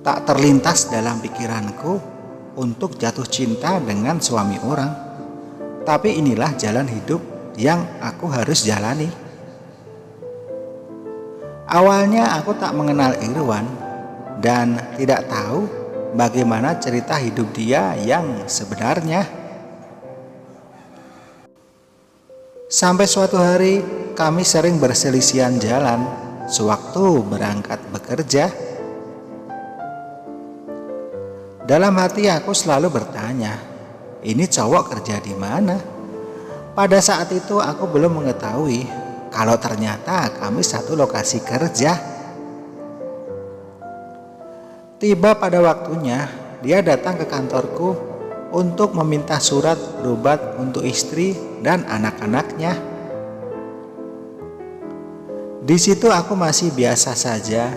tak terlintas dalam pikiranku untuk jatuh cinta dengan suami orang. Tapi inilah jalan hidup yang aku harus jalani. Awalnya aku tak mengenal Irwan dan tidak tahu bagaimana cerita hidup dia yang sebenarnya. Sampai suatu hari kami sering berselisihan jalan sewaktu berangkat bekerja. Dalam hati aku selalu bertanya, ini cowok kerja di mana? Pada saat itu aku belum mengetahui kalau ternyata kami satu lokasi kerja. Tiba pada waktunya, dia datang ke kantorku untuk meminta surat berobat untuk istri dan anak-anaknya. Di situ aku masih biasa saja,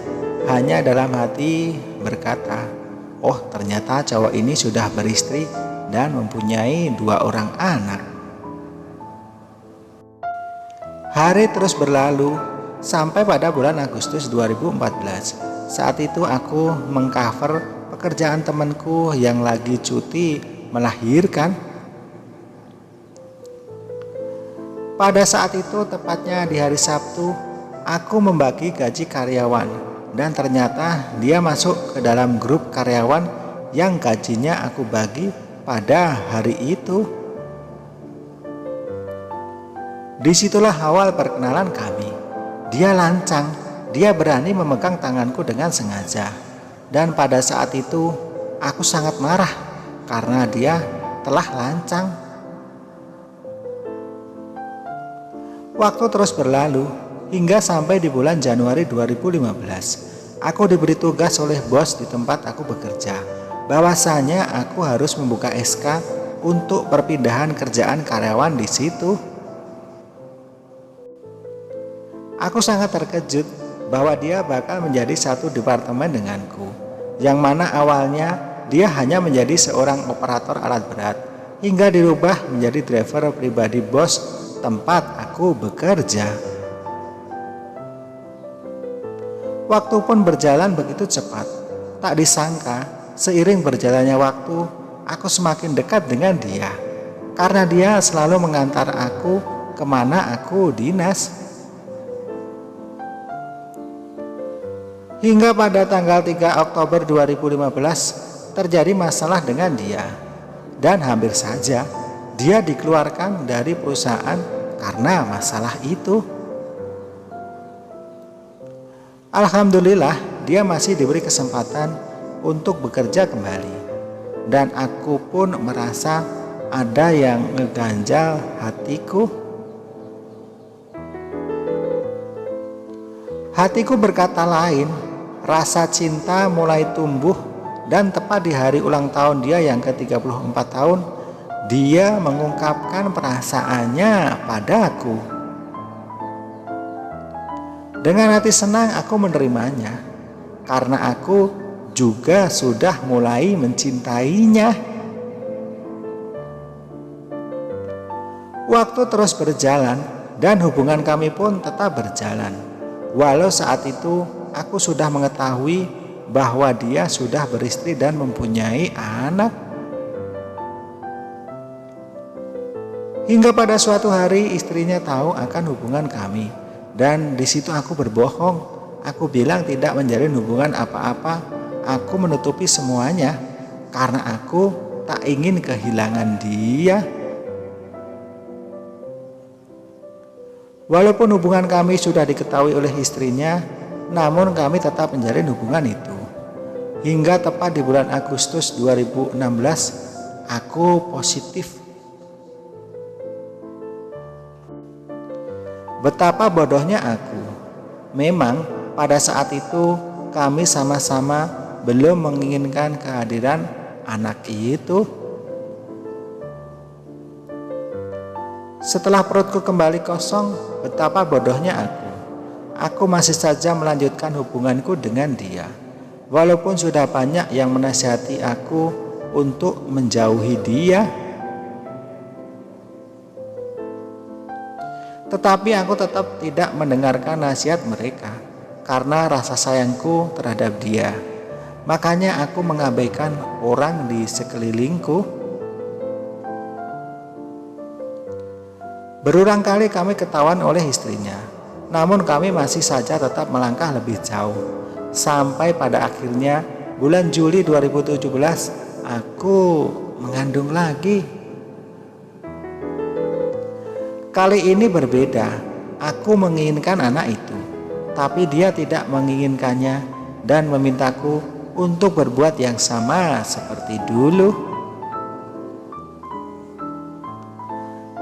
hanya dalam hati berkata, oh ternyata cowok ini sudah beristri dan mempunyai 2 orang anak. Hari terus berlalu sampai pada bulan Agustus 2014. Saat itu aku mengcover pekerjaan temanku yang lagi cuti melahirkan. Pada saat itu, tepatnya di hari Sabtu, aku membagi gaji karyawan dan ternyata dia masuk ke dalam grup karyawan yang gajinya aku bagi pada hari itu. Disitulah awal perkenalan kami. Dia lancang, dia berani memegang tanganku dengan sengaja. Dan pada saat itu aku sangat marah karena dia telah lancang. Waktu terus berlalu hingga sampai di bulan Januari 2015. Aku diberi tugas oleh bos di tempat aku bekerja, bahwasanya aku harus membuka SK untuk perpindahan kerjaan karyawan di situ. Aku sangat terkejut bahwa dia bakal menjadi satu departemen denganku, yang mana awalnya dia hanya menjadi seorang operator alat berat, hingga dirubah menjadi driver pribadi bos tempat aku bekerja. Waktu pun berjalan begitu cepat. Tak disangka, seiring berjalannya waktu, aku semakin dekat dengan dia. Karena dia selalu mengantar aku kemana aku dinas. Hingga pada tanggal 3 Oktober 2015 terjadi masalah dengan dia. Dan hampir saja dia dikeluarkan dari perusahaan karena masalah itu. Alhamdulillah dia masih diberi kesempatan untuk bekerja kembali. Dan aku pun merasa ada yang ngeganjal hatiku. Hatiku berkata lain, rasa cinta mulai tumbuh dan tepat di hari ulang tahun dia yang ke-34 tahun, dia mengungkapkan perasaannya padaku. Dengan hati senang aku menerimanya, karena aku juga sudah mulai mencintainya. Waktu terus berjalan dan hubungan kami pun tetap berjalan. Walau saat itu aku sudah mengetahui bahwa dia sudah beristri dan mempunyai anak. Hingga pada suatu hari istrinya tahu akan hubungan kami, dan di situ aku berbohong. Aku bilang tidak menjalin hubungan apa-apa. Aku menutupi semuanya karena aku tak ingin kehilangan dia. Walaupun hubungan kami sudah diketahui oleh istrinya, namun kami tetap menjalin hubungan itu. Hingga tepat di bulan Agustus 2016, aku positif. Betapa bodohnya aku. Memang pada saat itu kami sama-sama belum menginginkan kehadiran anak itu. Setelah perutku kembali kosong, betapa bodohnya aku. Aku masih saja melanjutkan hubunganku dengan dia. Walaupun sudah banyak yang menasihati aku untuk menjauhi dia. Tetapi aku tetap tidak mendengarkan nasihat mereka karena rasa sayangku terhadap dia. Makanya aku mengabaikan orang di sekelilingku. Berulang kali kami ketahuan oleh istrinya, namun kami masih saja tetap melangkah lebih jauh. Sampai pada akhirnya bulan Juli 2017 aku mengandung lagi. Kali ini berbeda, aku menginginkan anak itu, tapi dia tidak menginginkannya dan memintaku untuk berbuat yang sama seperti dulu.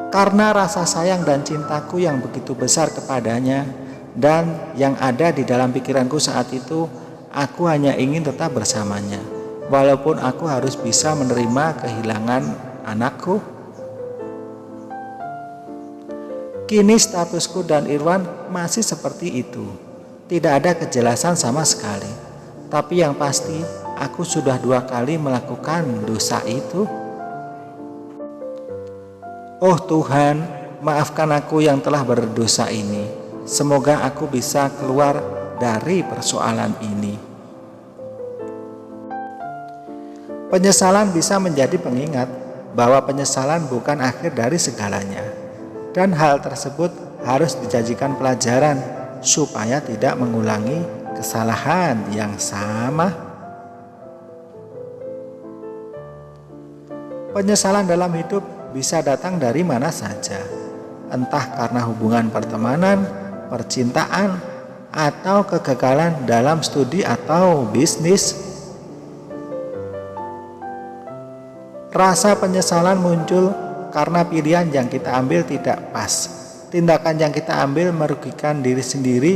Karena rasa sayang dan cintaku yang begitu besar kepadanya dan yang ada di dalam pikiranku saat itu, aku hanya ingin tetap bersamanya, walaupun aku harus bisa menerima kehilangan anakku. Kini statusku dan Irwan masih seperti itu. Tidak ada kejelasan sama sekali. Tapi yang pasti, aku sudah 2 kali melakukan dosa itu. Oh Tuhan, maafkan aku yang telah berdosa ini. Semoga aku bisa keluar dari persoalan ini. Penyesalan bisa menjadi pengingat bahwa penyesalan bukan akhir dari segalanya. Dan hal tersebut harus dijadikan pelajaran supaya tidak mengulangi kesalahan yang sama. Penyesalan dalam hidup bisa datang dari mana saja, entah karena hubungan pertemanan, percintaan, atau kegagalan dalam studi atau bisnis. Rasa penyesalan muncul karena pilihan yang kita ambil tidak pas, tindakan yang kita ambil merugikan diri sendiri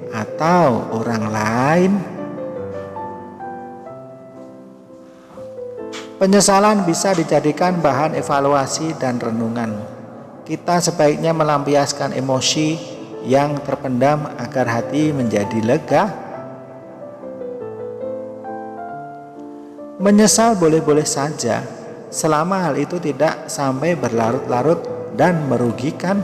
atau orang lain. Penyesalan bisa dijadikan bahan evaluasi dan renungan. Kita sebaiknya melampiaskan emosi yang terpendam agar hati menjadi lega. Menyesal boleh-boleh saja, selama hal itu tidak sampai berlarut-larut dan merugikan.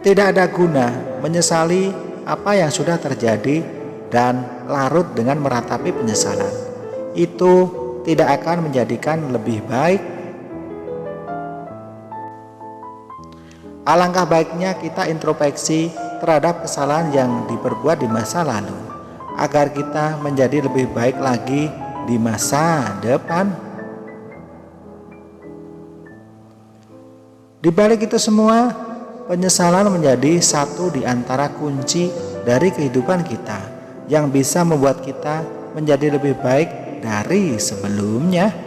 Tidak ada guna menyesali apa yang sudah terjadi dan larut dengan meratapi penyesalan. Itu tidak akan menjadikan lebih baik. Alangkah baiknya kita introspeksi terhadap kesalahan yang diperbuat di masa lalu, agar kita menjadi lebih baik lagi di masa depan. Di balik itu semua, penyesalan menjadi satu di antara kunci dari kehidupan kita yang bisa membuat kita menjadi lebih baik dari sebelumnya.